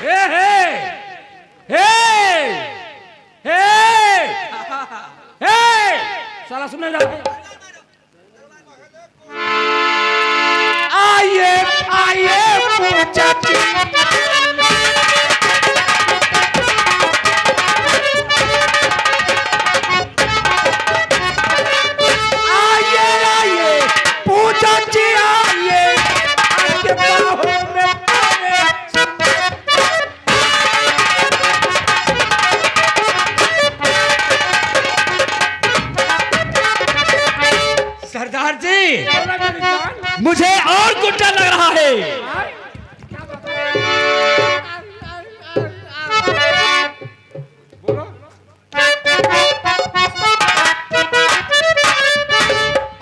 हे हे हे हे हे साला सुनने जा आइए आइए पूजा सरदार जी, मुझे और गुड्डा लग रहा है।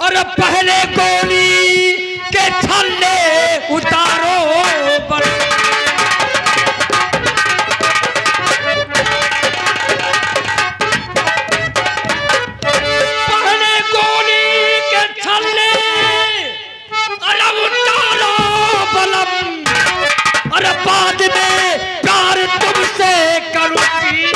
और पहले गोली के छल्ले उतारो बाद में प्यार तुमसे करूंगी।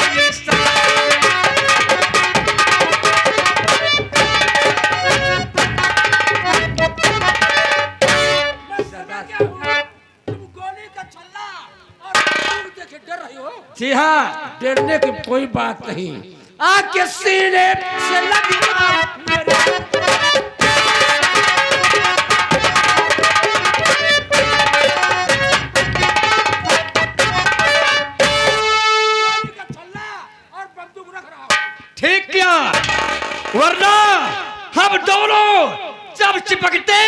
तुम गोली का छल्ला और बंदूक देखे डर रही हो? जी हाँ, डरने की कोई बात नहीं। आके सीने से लगी ठीक क्या, वरना हम दोनों जब चिपकते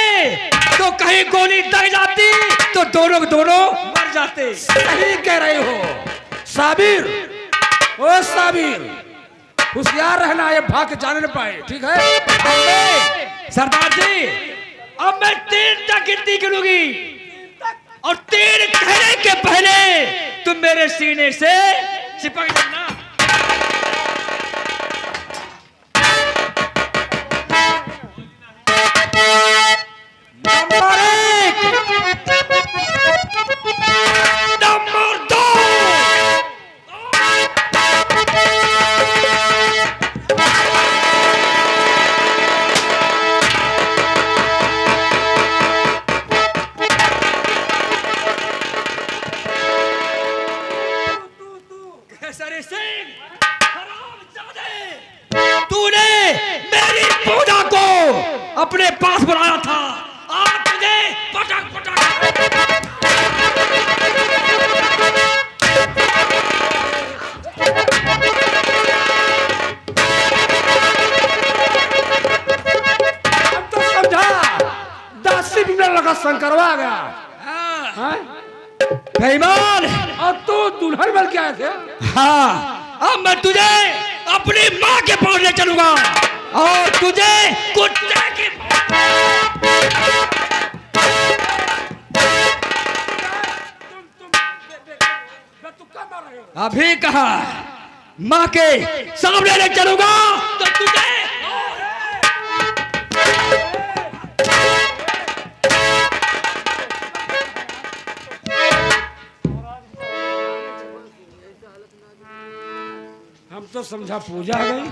तो कहीं गोली दग जाती तो दोनों मर जाते। सही कह रहे हो साबिर। ओ साबिर, होशियार रहना, ये भाग के जाने न पाए, ठीक है? सरदार जी, अब मैं 3 तक गिनती करूंगी और 3 कहने के पहले तुम मेरे सीने से चिपक जाना। नंबर 1, नंबर 2, केसरी सिंह, हरामजादे, तूने मेरी पूजा को अपने पास बुलाया था, आज तुझे पटक अब तो समझा, 10 मिनट लगा शंकरवा आ गया। हाँ? बेईमान, और तू दुल्हन बन के आए थे? हाँ, अब मैं तुझे अपनी माँ के पास ले चलूंगा और तुझे कुत्ते की अभी कहा माँ के सामने ले चलूंगा तो तुझे हम तो समझा पूजा आ गई।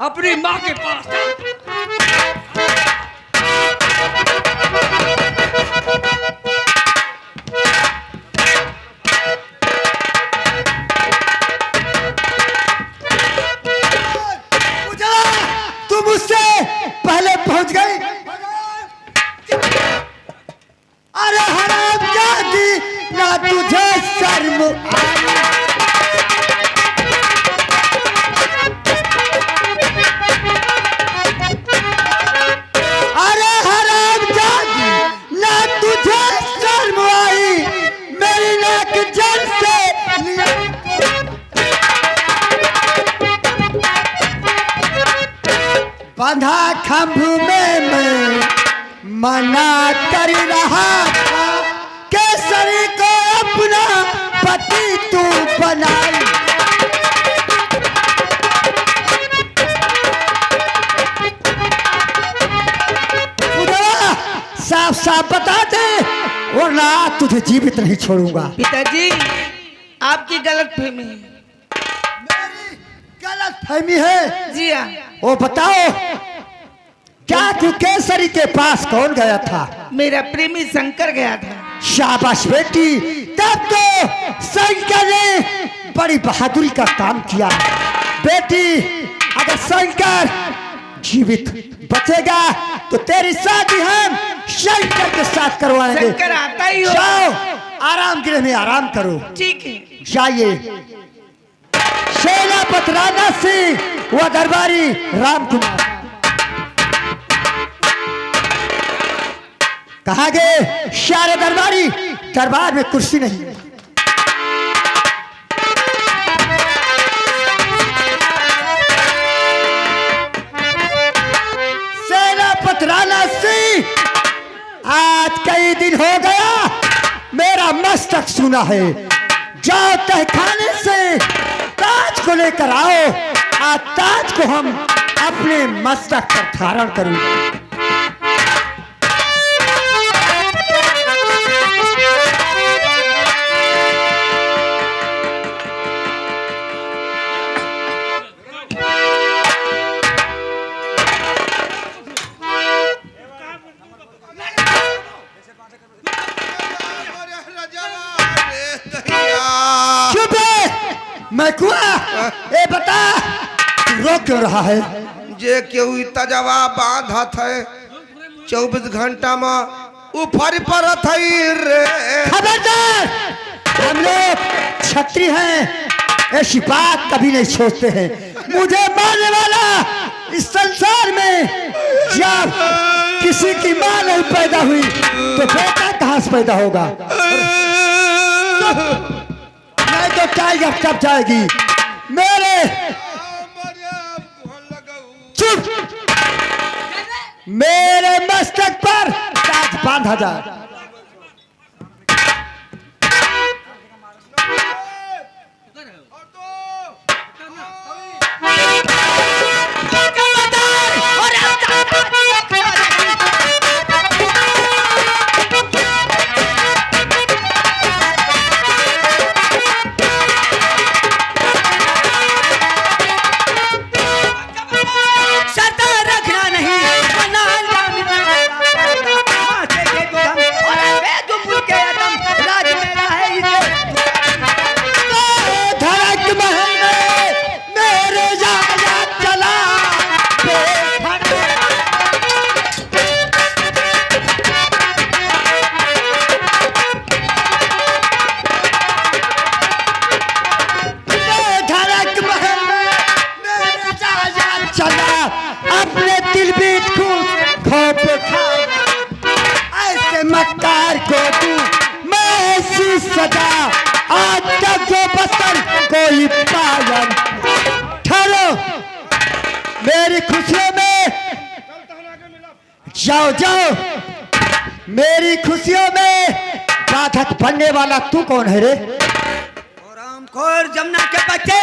अपनी माँ के पास पूजा, तुम मुझसे पहले पहुंच गई। अरे हरामजादी, ना तुझे शर्म आई? अरे हरामजादी, ना तुझे शर्म आई? मेरी नाक जल से बंधा खंभ में मैं मना कर रहा था, केसरी को अपना पति तू बनाई। साफ साफ बता दे वरना आज तुझे जीवित नहीं छोड़ूंगा। पिताजी आपकी गलत फहमी है। मेरी गलत फहमी है? जी हाँ। वो बताओ क्या तू केसरी के पास कौन गया था? मेरा प्रेमी शंकर गया था। शाबाश बेटी, तब तो शंकर ने बड़ी बहादुरी का काम किया। बेटी अगर शंकर जीवित बचेगा तो तेरी शादी हम शंकर के साथ करवाएंगे। शंकर आता ही हो। जाओ आराम गृह में आराम करो। ठीक है। जाइए। सेनापति राणा सिंह व दरबारी राम कुमार कहा गए? सारे दरबारी, दरबार में कुर्सी नहीं। सेनापति राणा सिंह, आज कई दिन हो गया मेरा मस्तक सुना है। जाओ तहखाने से ताज को लेकर आओ। आज ताज को हम अपने मस्तक पर धारण करूंगा। मैं कुआ, ए बता तू रो क्यों रहा है? जे केहू तजवा बांधत है 24 घंटा में ऊपर परत है रे। खबरदार, हम लोग क्षत्रिय हैं, ऐसी बात कभी नहीं सोचते हैं। मुझे मारने वाला इस संसार में जब किसी की माँ नहीं पैदा हुई तो बेटा कहाँ से पैदा होगा? नहीं तो टाइगर कब जाएगी? मेरे चुप, मेरे मस्तक पर ताज बांधा जाए। मक्कार को तू मैं ऐसी सजा आज तक जो बसन कोई पालन। ठहरो, मेरी खुशियों में जाओ जाओ, मेरी खुशियों में बाधक बनने वाला तू कौन है रे? रामखोर जमुना के बच्चे,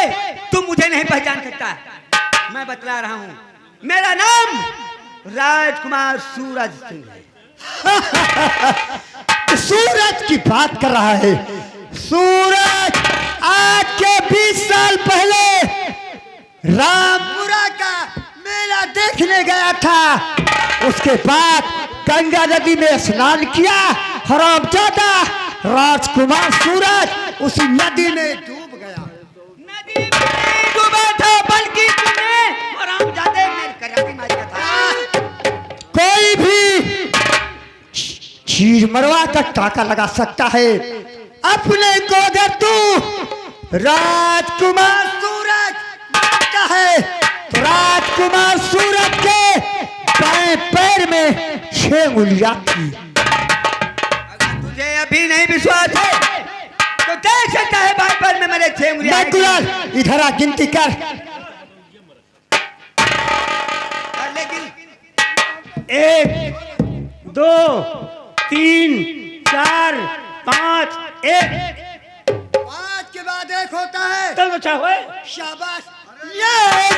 तू मुझे नहीं पहचान सकता। मैं बतला रहा हूँ, मेरा नाम राजकुमार सूरज सिंह है। सूरज की बात कर रहा है? सूरज आज के 20 साल पहले रामपुरा का मेला देखने गया था। उसके बाद गंगा नदी में स्नान किया। हरामजादा राजकुमार सूरज उसी नदी में डूब गया। नदी में नहीं डूबा था, बल्कि तूने हरामजादे मेरे कराती मारा था। कोई भी चीर मरवा कर टाका लगा सकता है। अपने को अगर तू राजकुमार सूरज मानता है तो राजकुमार सूरज के बाएं पैर में 6 उंगलियां थी। अगर तुझे अभी नहीं विश्वास है तो देख सकता है बाएं पैर में मेरे 6 उंगलियां। मैकुलर इधर आ, गिनती कर। लेकिन 1 2 3 4 5 1 5 के बाद 1 होता है। चल बच्चा हुए। शाबाश। ये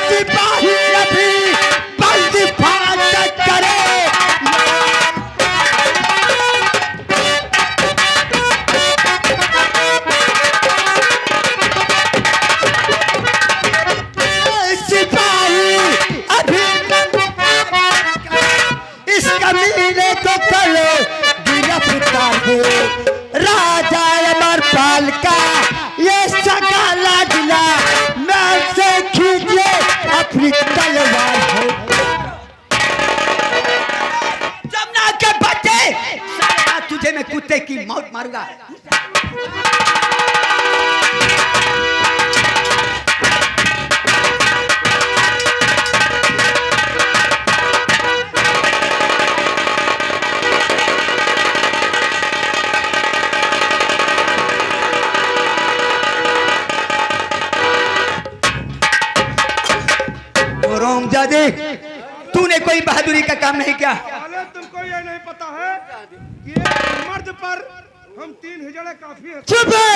सिपाही अभी बंदी फाड़ करे। सीने को करो गिरफ्तार है राजा अमरपाल का ये सगाला जिला मैं से खींचे अपनी तलवार है। जमुना के बच्चे साले आज तुझे मैं कुत्ते की मौत मारूंगा। रोमजादे तूने कोई बहादुरी का काम नहीं किया। अरे तुमको ये नहीं पता है कि एक मर्द पर हम 3 हिजड़े काफी है। चुप है।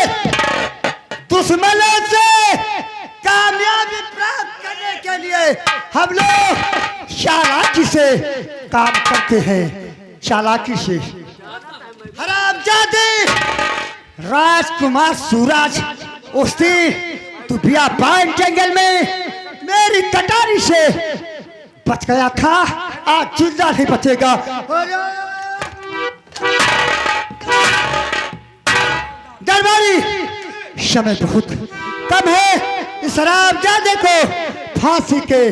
दुश्मनों से कामयाबी प्राप्त करने के लिए हम लोग चालाकी से काम करते हैं, चालाकी से। हरामजादे राजकुमार सूरज उस दिन तुबिया पान जंगल में मेरी कटारी से बच गया था, आज जिंदा नहीं बचेगा। दरबारी समय बहुत कम है, इस हरामजादे को फांसी के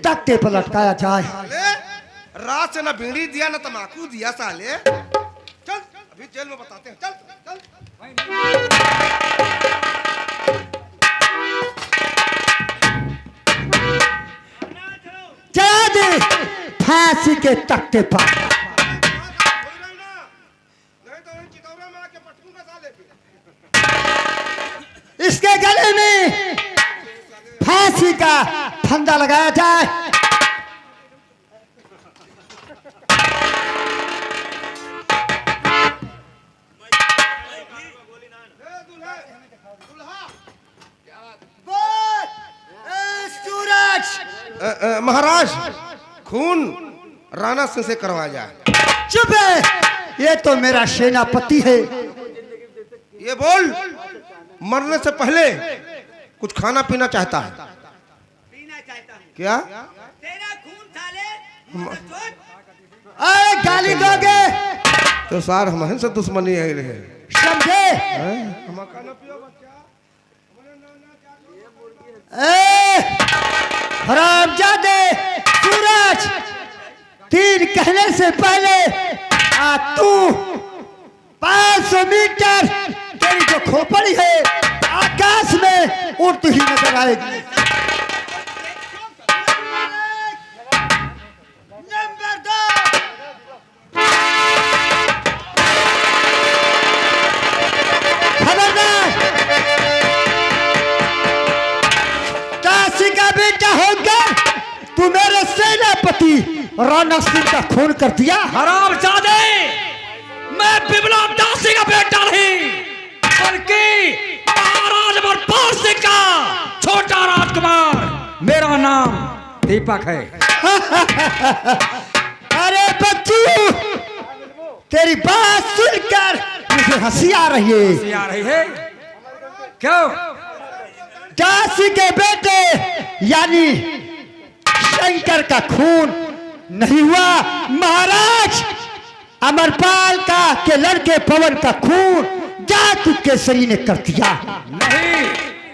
तख्ते पर लटकाया जाए। साले रात से ना बीड़ी दिया ना तमाकू दिया साले। चल अभी जेल में बताते हैं। चल चल चला दे फांसी के तख्ते पर। नहीं तो चितौरा में आके पटकूंगा साले पे। इसके गले में फांसी का फंदा लगाया जाए। सूरज महाराज खून राणा सिंह से करवाया जाए। चुप है, ये तो मेरा सेनापति है। ये बोल मरने से पहले कुछ खाना पीना चाहता है पीना चाहता हूँ। क्या? तेरा खून साले अरे गाली दोगे तो सार हम से दुश्मनी है रहे। समझे? हम खाना पियो बच्चा। हरामजादे सूरज 3 कहने से पहले तू 500 मीटर तेरी जो खोपड़ी है आकाश में उड़ती ही नजर आएगी। नंबर 2 खबरदार, दासी का बेटा होकर तू मेरे सेनापति राणा सिंह का खून कर दिया। हरामजादे, मैं बिमला दासी का बेटा नहीं बल्कि महाराज अमरपाल सिंह का छोटा राजकुमार। मेरा नाम दीपक है। अरे बच्चू, तेरी बात सुनकर मुझे हंसी आ रही है। आ रही है क्यों? दासी के बेटे यानी शंकर का खून नहीं हुआ, महाराज अमरपाल का के लड़के पवन का खून जातु केसरी ने कर दिया। नहीं,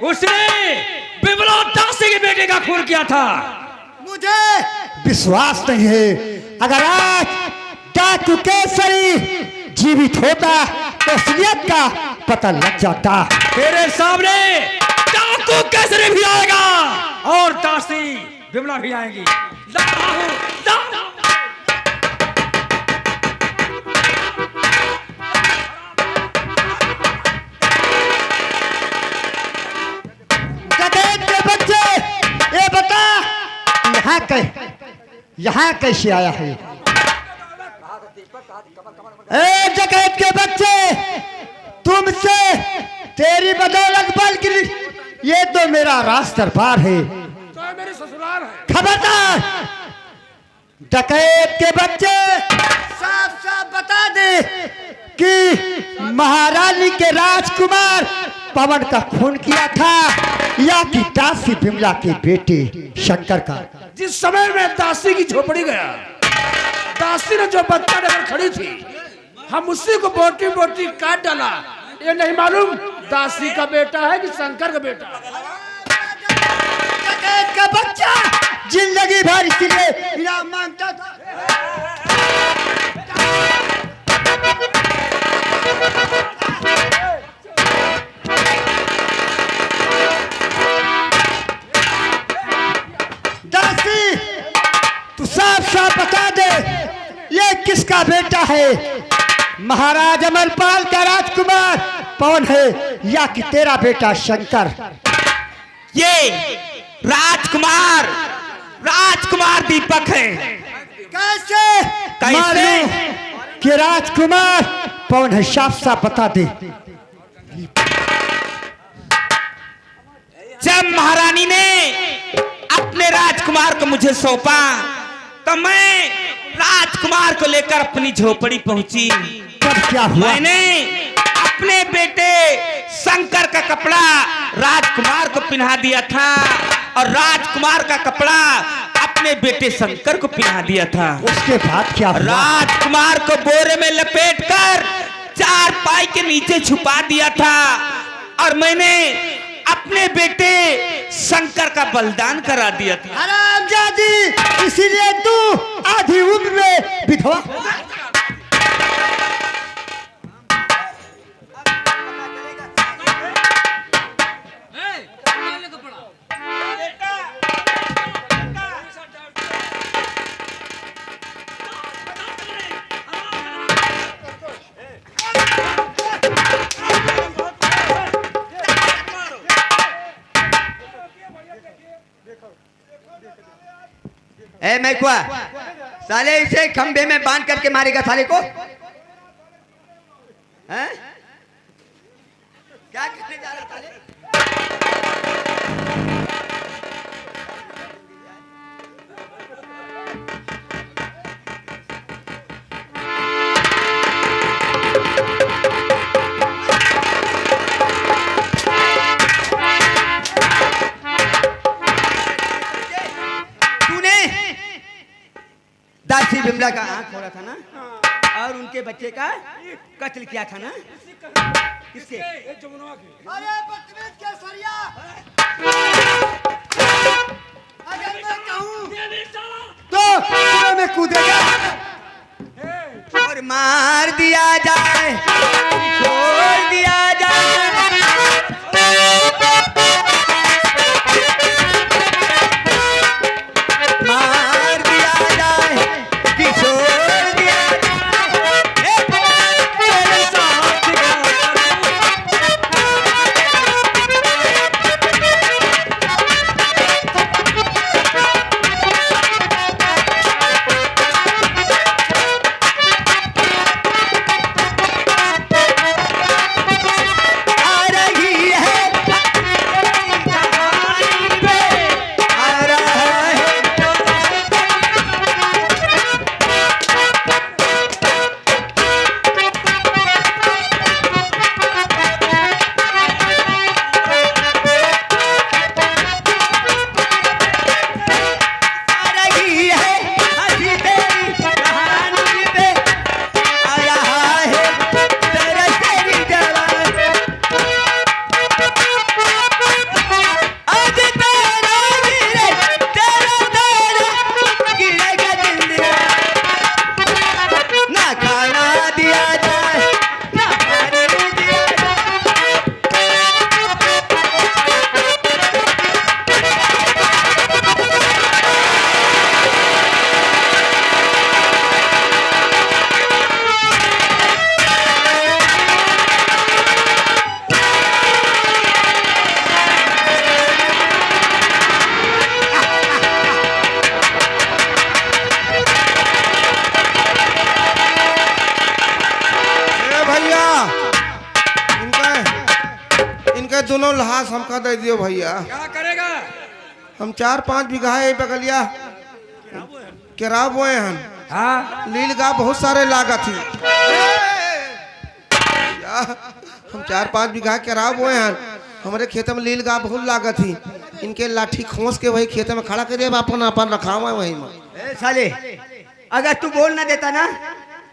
उसने बिमला दासी के बेटे का खून किया था। मुझे विश्वास नहीं है। अगर आज जातु केसरी जीवित होता तो असलियत का पता लग जाता। तेरे सामने डाकू केसरी भी आएगा और दासी बिमला भी आएंगी। डकैत के बच्चे, ये बता यहाँ कैसे आया है? ए डकैत के बच्चे, तुमसे तेरी बदौलत बल्कि ये तो मेरा राज दरबार है। तो ये मेरी ससुराल है। खबरदार, डकैत के बच्चे, साफ साफ बता दे कि महारानी के राजकुमार पवन का खून किया था या कि दासी बिमला के बेटे शंकर का। जिस समय मैं दासी की झोपड़ी गया, दासी ने जो बच्चा लेकर खड़ी थी, हम उसी को बोटी बोटी काट डाला। ये नहीं मालूम दासी का बेटा है कि शंकर का बेटा। का बच्चा जिंदगी भर इसलिए इनाम मांगता था। दासी तू साफ साफ बता दे ये किसका बेटा है? महाराज अमरपाल का राजकुमार कौन है या कि तेरा बेटा शंकर? ये राजकुमार दीपक है। कैसे मालूम कि राजकुमार कौन है? साफ साफ बता दे। जब महारानी ने अपने राजकुमार को मुझे सौंपा तो मैं राजकुमार को लेकर अपनी झोपड़ी पहुंची। तब क्या हुआ? मैंने अपने बेटे शंकर का कपड़ा राजकुमार को पहना दिया था और राजकुमार का कपड़ा अपने बेटे शंकर को पहना दिया था। उसके बाद क्या हुआ? राजकुमार को बोरे में लपेटकर चारपाई के नीचे छुपा दिया था और मैंने अपने बेटे शंकर का बलिदान करा दिया था। हरामजादी, इसीलिए तू आधी उम्र में विधवा। ए मैकुआ, साले इसे खंबे में बांध करके मारेगा साले को? हैं? क्या करने जा रहा साले? दासी बिमला का आंख फोड़ा था ना और उनके बच्चे का कत्ल किया था ना? किसके? अरे बदतमीज केसरिया, अगर मैं कहूं तो कुएं में कूदेगा और मार दिया जाए, छोड़ दिया जाए। मार दिया जाए कि छोड़ दिया जाए। तेरे साथ दोनों लहास हमका दे दियो भैया। क्या करेगा? हम 4-5 बीघा है बगलिया केराव बोए हैं। हाँ, नील गा बहुत सारे लागत थी। हम 4-5 बीघा केराव बोए हैं। हमारे खेत में नील गा बहुत लागत थी। इनके लाठी खोस के वही खेत में खड़ा कर अपन अपन रखा हुआ है वही में। साले अगर तू बोल ना देता ना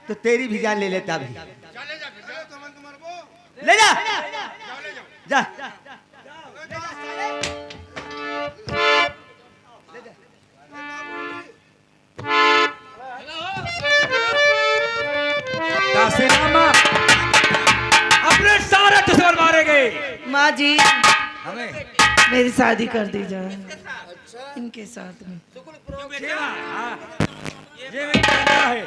तो तेरी भी जान ले लेता अभी। ले जा जा। दासीनामा अपने सारे दुश्मन मारे गए। माँ जी हमें मेरी शादी कर दी जाए इनके साथ में। ये भी कहना है